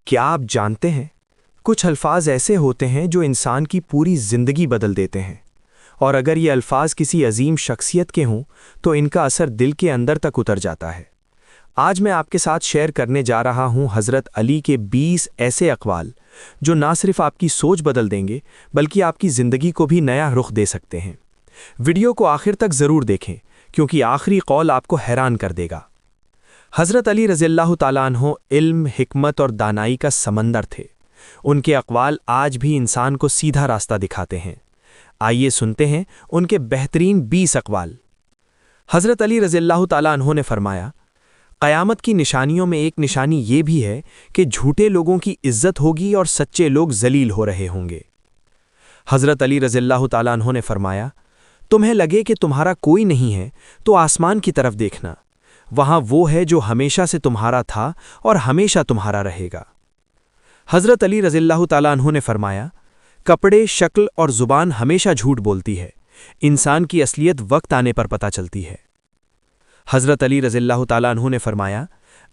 کیا آپ جانتے ہیں کچھ الفاظ ایسے ہوتے ہیں جو انسان کی پوری زندگی بدل دیتے ہیں، اور اگر یہ الفاظ کسی عظیم شخصیت کے ہوں تو ان کا اثر دل کے اندر تک اتر جاتا ہے۔ آج میں آپ کے ساتھ شیئر کرنے جا رہا ہوں حضرت علی کے 20 ایسے اقوال جو نہ صرف آپ کی سوچ بدل دیں گے بلکہ آپ کی زندگی کو بھی نیا رخ دے سکتے ہیں۔ ویڈیو کو آخر تک ضرور دیکھیں کیونکہ آخری قول آپ کو حیران کر دے گا۔ حضرت علی رضی اللہ تعالیٰ عنہ علم، حکمت اور دانائی کا سمندر تھے۔ ان کے اقوال آج بھی انسان کو سیدھا راستہ دکھاتے ہیں۔ آئیے سنتے ہیں ان کے بہترین 20 اقوال۔ حضرت علی رضی اللہ تعالیٰ عنہ نے فرمایا، قیامت کی نشانیوں میں ایک نشانی یہ بھی ہے کہ جھوٹے لوگوں کی عزت ہوگی اور سچے لوگ ذلیل ہو رہے ہوں گے۔ حضرت علی رضی اللہ تعالیٰ عنہ نے فرمایا، تمہیں لگے کہ تمہارا کوئی نہیں ہے تو آسمان کی طرف دیکھنا، وہاں وہ ہے جو ہمیشہ سے تمہارا تھا اور ہمیشہ تمہارا رہے گا۔ حضرت علی رضی اللہ تعالیٰ عنہ نے فرمایا، کپڑے، شکل اور زبان ہمیشہ جھوٹ بولتی ہے، انسان کی اصلیت وقت آنے پر پتہ چلتی ہے۔ حضرت علی رضی اللہ تعالیٰ عنہ نے فرمایا،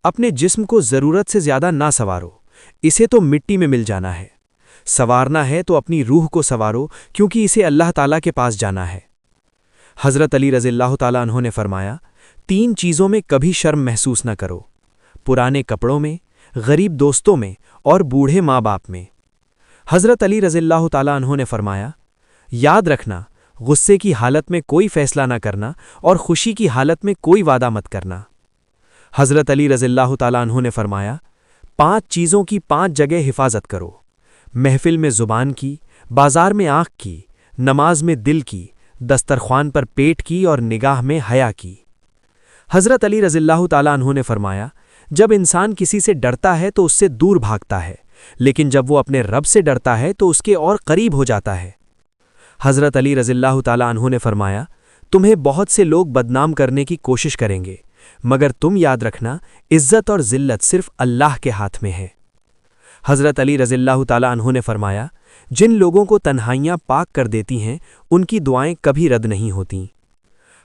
اپنے جسم کو ضرورت سے زیادہ نہ سنوارو، اسے تو مٹی میں مل جانا ہے۔ سنوارنا ہے تو اپنی روح کو سنوارو کیونکہ اسے اللہ تعالیٰ کے پاس جانا ہے۔ حضرت علی رضی اللہ تعالیٰ عنہ نے فرمایا، 3 چیزوں میں کبھی شرم محسوس نہ کرو، پرانے کپڑوں میں، غریب دوستوں میں اور بوڑھے ماں باپ میں۔ حضرت علی رضی اللہ تعالیٰ عنہ نے فرمایا، یاد رکھنا، غصے کی حالت میں کوئی فیصلہ نہ کرنا اور خوشی کی حالت میں کوئی وعدہ مت کرنا۔ حضرت علی رضی اللہ تعالیٰ عنہ نے فرمایا، 5 چیزوں کی 5 جگہ حفاظت کرو، محفل میں زبان کی، بازار میں آنکھ کی، نماز میں دل کی، دسترخوان پر پیٹ کی اور نگاہ میں حیا کی۔ حضرت علی رضی اللہ تعالیٰ عنہ نے فرمایا، جب انسان کسی سے ڈرتا ہے تو اس سے دور بھاگتا ہے، لیکن جب وہ اپنے رب سے ڈرتا ہے تو اس کے اور قریب ہو جاتا ہے۔ حضرت علی رضی اللہ تعالیٰ عنہ نے فرمایا، تمہیں بہت سے لوگ بدنام کرنے کی کوشش کریں گے، مگر تم یاد رکھنا، عزت اور ذلت صرف اللہ کے ہاتھ میں ہے۔ حضرت علی رضی اللہ تعالیٰ عنہ نے فرمایا، جن لوگوں کو تنہائیاں پاک کر دیتی ہیں ان کی دعائیں کبھی رد نہیں ہوتیں۔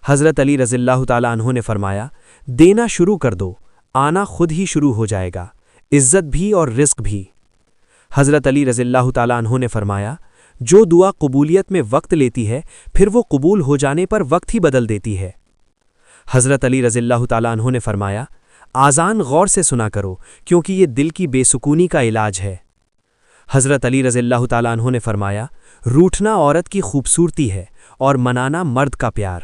حضرت علی رضی اللہ تعالیٰ عنہ نے فرمایا، دینا شروع کر دو، آنا خود ہی شروع ہو جائے گا، عزت بھی اور رزق بھی۔ حضرت علی رضی اللہ تعالیٰ عنہ نے فرمایا، جو دعا قبولیت میں وقت لیتی ہے پھر وہ قبول ہو جانے پر وقت ہی بدل دیتی ہے۔ حضرت علی رضی اللہ تعالیٰ عنہ نے فرمایا، آذان غور سے سنا کرو کیونکہ یہ دل کی بے سکونی کا علاج ہے۔ حضرت علی رضی اللہ تعالیٰ عنہ نے فرمایا، روٹھنا عورت کی خوبصورتی ہے اور منانا مرد کا پیار۔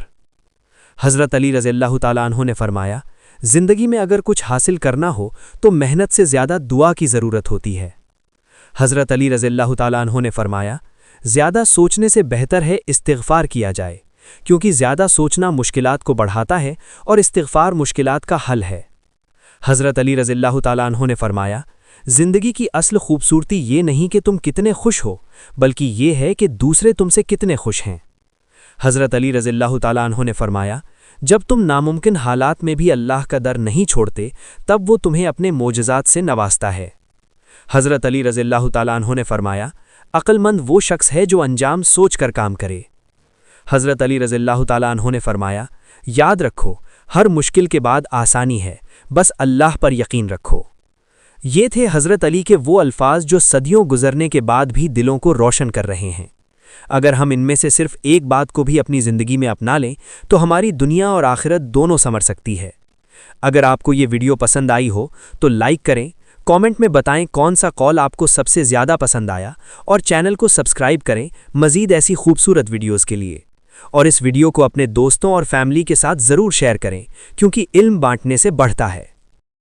حضرت علی رضی اللہ تعالیٰ عنہ نے فرمایا، زندگی میں اگر کچھ حاصل کرنا ہو تو محنت سے زیادہ دعا کی ضرورت ہوتی ہے۔ حضرت علی رضی اللہ تعالیٰ عنہ نے فرمایا، زیادہ سوچنے سے بہتر ہے استغفار کیا جائے، کیونکہ زیادہ سوچنا مشکلات کو بڑھاتا ہے اور استغفار مشکلات کا حل ہے۔ حضرت علی رضی اللہ تعالیٰ عنہ نے فرمایا، زندگی کی اصل خوبصورتی یہ نہیں کہ تم کتنے خوش ہو، بلکہ یہ ہے کہ دوسرے تم سے کتنے خوش ہیں۔ حضرت علی رضی اللہ تعالیٰ عنہ نے فرمایا، جب تم ناممکن حالات میں بھی اللہ کا در نہیں چھوڑتے تب وہ تمہیں اپنے معجزات سے نوازتا ہے۔ حضرت علی رضی اللہ تعالیٰ عنہ نے فرمایا، عقل مند وہ شخص ہے جو انجام سوچ کر کام کرے۔ حضرت علی رضی اللہ تعالیٰ عنہ نے فرمایا، یاد رکھو، ہر مشکل کے بعد آسانی ہے، بس اللہ پر یقین رکھو۔ یہ تھے حضرت علی کے وہ الفاظ جو صدیوں گزرنے کے بعد بھی دلوں کو روشن کر رہے ہیں۔ اگر ہم ان میں سے صرف ایک بات کو بھی اپنی زندگی میں اپنا لیں تو ہماری دنیا اور آخرت دونوں سنور سکتی ہے۔ اگر آپ کو یہ ویڈیو پسند آئی ہو تو لائک کریں، کامنٹ میں بتائیں کون سا قول آپ کو سب سے زیادہ پسند آیا، اور چینل کو سبسکرائب کریں مزید ایسی خوبصورت ویڈیوز کے لیے۔ اور اس ویڈیو کو اپنے دوستوں اور فیملی کے ساتھ ضرور شیئر کریں کیونکہ علم بانٹنے سے بڑھتا ہے۔